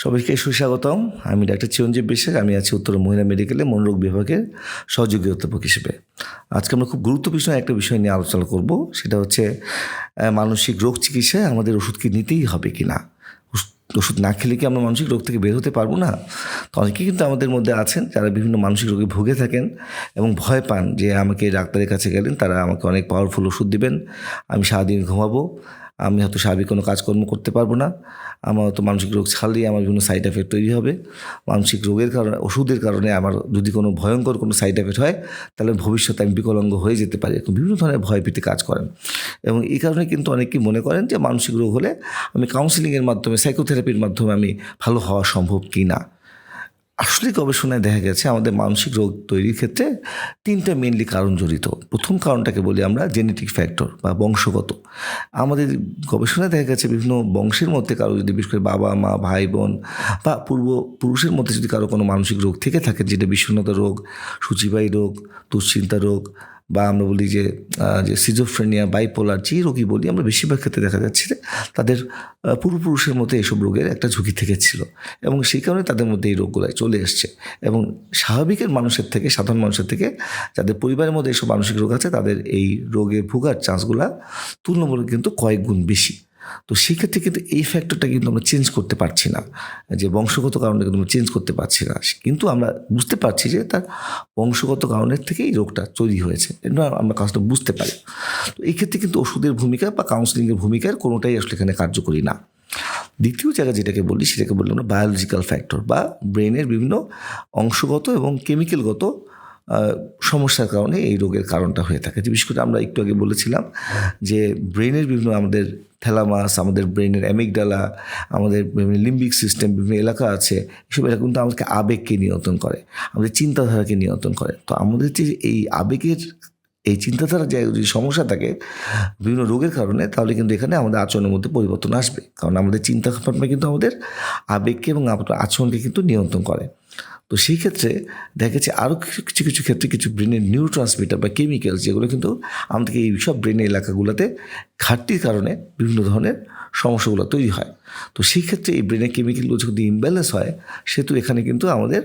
সবাইকে সুস্বাগতম। আমি ডাক্তার চিরঞ্জীব বিশ্বাস। আমি আছি উত্তর মহিলা মেডিকেলে মনোরোগ বিভাগের সহযোগী অধ্যাপক হিসেবে। আজকে আমরা খুব গুরুত্বপূর্ণ একটা বিষয় নিয়ে আলোচনা করব। সেটা হচ্ছে মানসিক রোগ চিকিৎসায় আমাদের ওষুধ কি নিতেই হবে কি না। ওষুধ না খেলে কি আমরা মানসিক রোগ থেকে বের হতে পারবো না? তো অনেকেই কিন্তু আমাদের মধ্যে আছেন যারা বিভিন্ন মানসিক রোগে ভুগে থাকেন এবং ভয় পান যে আমাকে ডাক্তারের কাছে গেলেন তারা আমাকে অনেক পাওয়ারফুল ওষুধ দিবেন, আমি সারাদিন ঘুমাবো, আমি হয়তো স্বাভাবিক কোনো কাজকর্ম করতে পারবো না, আমার হয়তো মানসিক রোগ ছাড়লেই আমার বিভিন্ন সাইড এফেক্ট তৈরি হবে, মানসিক রোগের কারণে ওষুধের কারণে আমার যদি কোনো ভয়ঙ্কর কোনো সাইড এফেক্ট হয় তাহলে ভবিষ্যতে আমি বিকলাঙ্গ হয়ে যেতে পারি। বিভিন্ন ধরনের ভয় ভীতি কাজ করেন এবং এই কারণে কিন্তু অনেকেই মনে করেন যে মানসিক রোগ হলে আমি কাউন্সিলিংয়ের মাধ্যমে সাইকোথেরাপির মাধ্যমে আমি ভালো হওয়া সম্ভব কি না। আসলে গবেষণায় দেখা গেছে আমাদের মানসিক রোগ তৈরির ক্ষেত্রে তিনটা মেইনলি কারণ জড়িত। প্রথম কারণটাকে বলি আমরা জেনেটিক ফ্যাক্টর বা বংশগত। আমাদের গবেষণায় দেখা গেছে বিভিন্ন বংশের মধ্যে কারো যদি বিশেষ করে বাবা মা ভাই বোন বা পূর্বপুরুষের মধ্যে যদি কারো কোনো মানসিক রোগ থেকে থাকে, যেটা বিষণ্ণতা রোগ, সূচিবাহী রোগ, দুশ্চিন্তা রোগ, বা আমরা বলি যে সিজোফ্রেনিয়া, বাইপোলার, যে রোগী বলি আমরা, বেশিরভাগ ক্ষেত্রে দেখা যাচ্ছে যে তাদের পূর্বপুরুষের মধ্যে এইসব রোগের একটা ঝুঁকি থেকে ছিল এবং সেই কারণে তাদের মধ্যে এই রোগগুলো চলে এসছে। এবং স্বাভাবিকের মানুষের থেকে, সাধারণ মানুষের থেকে যাদের পরিবারের মধ্যে এইসব মানসিক রোগ আছে তাদের এই রোগে ভোগার চান্সগুলা তুলনামূলক কিন্তু কয়েক গুণ বেশি। তো সেক্ষেত্রে কিন্তু এই ফ্যাক্টরটা কিন্তু আমরা চেঞ্জ করতে পারছি না, যে বংশগত কারণটা কিন্তু আমরা চেঞ্জ করতে পারছি না, কিন্তু আমরা বুঝতে পারছি যে তার বংশগত কারণের থেকেই রোগটা তৈরি হয়েছে, এটা আমরা কাজটা বুঝতে পারি। তো এই ক্ষেত্রে কিন্তু ওষুধের ভূমিকা বা কাউন্সিলিংয়ের ভূমিকার কোনোটাই আসলে এখানে কার্যকরী না। দ্বিতীয় জায়গা যেটাকে বলি সেটাকে বললাম আমরা বায়োলজিক্যাল ফ্যাক্টর বা ব্রেনের বিভিন্ন অংশগত এবং কেমিক্যালগত সমস্যার কারণে এই রোগের কারণটা হয়ে থাকে। যে বিশেষ করে আমরা একটু আগে বলেছিলাম যে ব্রেনের বিভিন্ন আমাদের থ্যালামাস, আমাদের ব্রেনের অ্যামিগডালা, আমাদের বিভিন্ন লিম্বিক সিস্টেম, বিভিন্ন এলাকা আছে, এসব এলাকা কিন্তু আমাদেরকে আবেগকে নিয়ন্ত্রণ করে, আমাদের চিন্তাধারাকে নিয়ন্ত্রণ করে। তো আমাদের যে এই আবেগের, এই চিন্তাধারা যে যদি সমস্যা থাকে বিভিন্ন রোগের কারণে, তাহলে কিন্তু এখানে আমাদের আচরণের মধ্যে পরিবর্তন আসবে, কারণ আমাদের চিন্তা ভাবনা কিন্তু আমাদের আবেগকে এবং আচরণকে কিন্তু নিয়ন্ত্রণ করে। তো সেই ক্ষেত্রে দেখা গেছে আরও কিছু কিছু ক্ষেত্রে কিছু ব্রেনের নিউরো ট্রান্সমিটার বা কেমিক্যালস, যেগুলো কিন্তু আমাদেরকে এই সব ব্রেনের এলাকাগুলোতে ঘাটতির কারণে বিভিন্ন ধরনের সমস্যাগুলো তৈরি হয়। তো সেই ক্ষেত্রে এই ব্রেনের কেমিক্যালগুলো যদি ইমব্যালেন্স হয়, সেহেতু এখানে কিন্তু আমাদের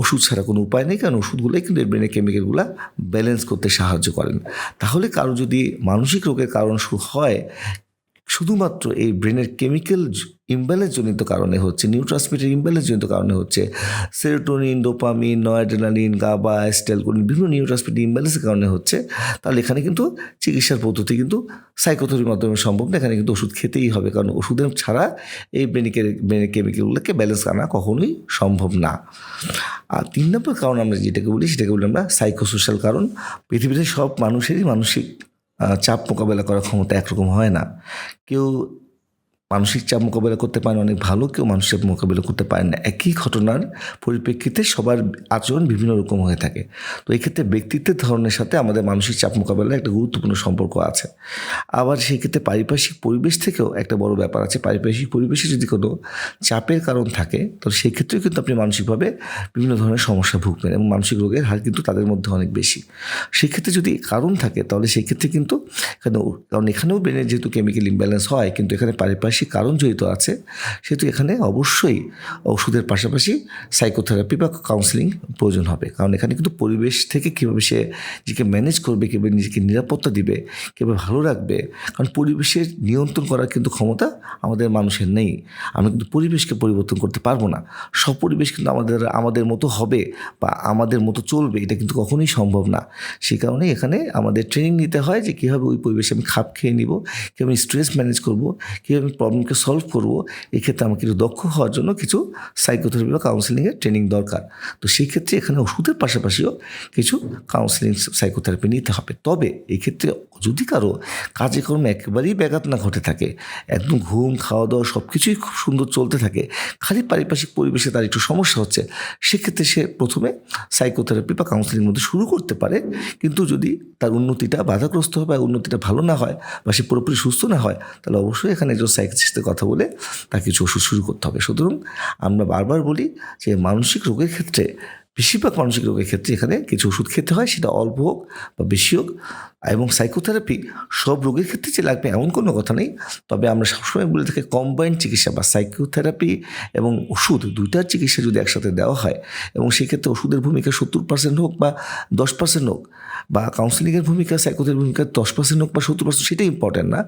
ওষুধ ছাড়া কোনো উপায় নেই, কারণ ওষুধগুলোই কিন্তু এই ব্রেনের কেমিক্যালগুলো ব্যালেন্স করতে সাহায্য করেন। তাহলে কারো যদি মানসিক রোগের কারণ হয় শুধুমাত্র এই ব্রেনের কেমিক্যাল ইমব্যালেন্স জনিত কারণে হচ্ছে, নিউট্রান্সমিটার ইমব্যালেন্স জনিত কারণে হচ্ছে, সেরোটোনিন, ডোপামিন, নয়াড্রেনালিন, গাবা, অ্যাসিটাইলকোলিন, বিভিন্ন নিউট্রান্সমিটার ইমব্যালেন্সের কারণে হচ্ছে, তাহলে এখানে কিন্তু চিকিৎসার পদ্ধতি কিন্তু সাইকোথেরাপির মাধ্যমে সম্ভব না। এখানে কিন্তু ওষুধ খেতেই হবে, কারণ ওষুধের ছাড়া এই ব্রেনের কেমিক্যালগুলোকে ব্যালেন্স আনা কখনোই সম্ভব না। আর 3 নম্বর কারণ আমরা যেটাকে বলি সেটাকে বলি আমরা সাইকোসোশ্যাল কারণ। পৃথিবীতে সব মানুষেরই মানসিক চাপ মোকাবেলা করার ক্ষমতা একরকম হয় না। কেউ মানসিক চাপ মোকাবেলা করতে পারে অনেক ভালো, কেউ মানসিক চাপ মোকাবেলা করতে পারে না। একই ঘটনার পরিপ্রেক্ষিতে সবার আচরণ বিভিন্ন রকম হয়ে থাকে। তো এই ক্ষেত্রে ব্যক্তিত্বের ধরনের সাথে আমাদের মানসিক চাপ মোকাবেলার একটা গুরুত্বপূর্ণ সম্পর্ক আছে। আবার সেই ক্ষেত্রে পারিপার্শ্বিক পরিবেশ থেকেও একটা বড় ব্যাপার আছে। পারিপার্শ্বিক পরিবেশে যদি কোনো চাপের কারণ থাকে, তাহলে সেই ক্ষেত্রেও কিন্তু আপনি মানসিকভাবে বিভিন্ন ধরনের সমস্যা ভুগবেন এবং মানসিক রোগের হার কিন্তু তাদের মধ্যে অনেক বেশি। সেক্ষেত্রে যদি কারণ থাকে, তাহলে সেই ক্ষেত্রে কিন্তু কারণ এখানেও ব্রেনের যেহেতু কেমিক্যাল ইমব্যালেন্স হয়, কিন্তু এখানে পারিপার্শ্বিক কারণ জড়িত আছে, সেহেতু এখানে অবশ্যই ওষুধের পাশাপাশি সাইকোথেরাপি বা কাউন্সিলিং প্রয়োজন হবে। কারণ এখানে কিন্তু পরিবেশ থেকে কীভাবে সে নিজেকে ম্যানেজ করবে, কীভাবে নিজেকে নিরাপত্তা দিবে, কীভাবে ভালো রাখবে, কারণ পরিবেশের নিয়ন্ত্রণ করার কিন্তু ক্ষমতা আমাদের মানুষের নেই। আমরা কিন্তু পরিবেশকে পরিবর্তন করতে পারবো না। সব পরিবেশ কিন্তু আমাদের মতো হবে বা আমাদের মতো চলবে, এটা কিন্তু কখনোই সম্ভব না। সেই কারণে এখানে আমাদের ট্রেনিং নিতে হয় যে কীভাবে ওই পরিবেশে আমি খাপ খেয়ে নিব, কীভাবে স্ট্রেস ম্যানেজ করবো, কীভাবে আমি প্রবলেমকে সলভ করবো। এক্ষেত্রে আমাকে একটু দক্ষ হওয়ার জন্য কিছু সাইকোথেরাপি বা কাউন্সিলিংয়ের ট্রেনিং দরকার। তো সেই ক্ষেত্রে এখানে ওষুধের পাশাপাশিও কিছু কাউন্সিলিং সাইকোথেরাপি নিতে হবে। তবে এই ক্ষেত্রে যদি কারো কাজে কর্মে একেবারেই ব্যাঘাত না ঘটে থাকে, একদম ঘুম, খাওয়া দাওয়া সব কিছুই খুব সুন্দর চলতে থাকে, খালি পারিপার্শ্বিক পরিবেশে তার একটু সমস্যা হচ্ছে, সেক্ষেত্রে সে প্রথমে সাইকোথেরাপি বা কাউন্সিলিংয়ের মধ্যে শুরু করতে পারে। কিন্তু যদি তার উন্নতিটা বাধাগ্রস্ত হয় বা উন্নতিটা ভালো না হয় বা সে পুরোপুরি সুস্থ না হয়, তাহলে অবশ্যই এখানে একজন সাইকিয়াট্রিস্টের কথা বলে তার কিছু ওষুধ শুরু করতে হবে। সুতরাং আমরা বারবার বলি যে মানসিক রোগের ক্ষেত্রে বেশিরভাগ মানসিক রোগের ক্ষেত্রে এখানে কিছু ওষুধ খেতে হয়, সেটা অল্প হোক বা বেশি হোক। এবং সাইকোথেরাপি সব রোগের ক্ষেত্রে যে লাগবে এমন কোনো কথা নেই, তবে আমরা সবসময় বলে থাকি কম্বাইন্ড চিকিৎসা বা সাইকোথেরাপি এবং ওষুধ দুইটার চিকিৎসা যদি একসাথে দেওয়া হয়, এবং সেক্ষেত্রে ওষুধের ভূমিকা 70% হোক বা 10% হোক, বা কাউন্সিলিংয়ের ভূমিকা সাইকোথেরাপির ভূমিকা 10% হোক বা 70%, সেটা ইম্পর্টেন্ট না।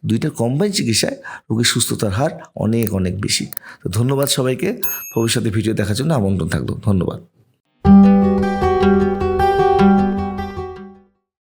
দুইটার কম্বাইন্ড চিকিৎসায় রোগীর সুস্থতার হার অনেক অনেক বেশি। তো ধন্যবাদ সবাইকে। ভবিষ্যতে ভিডিও দেখার জন্য আমন্ত্রণ থাকলো। ধন্যবাদ।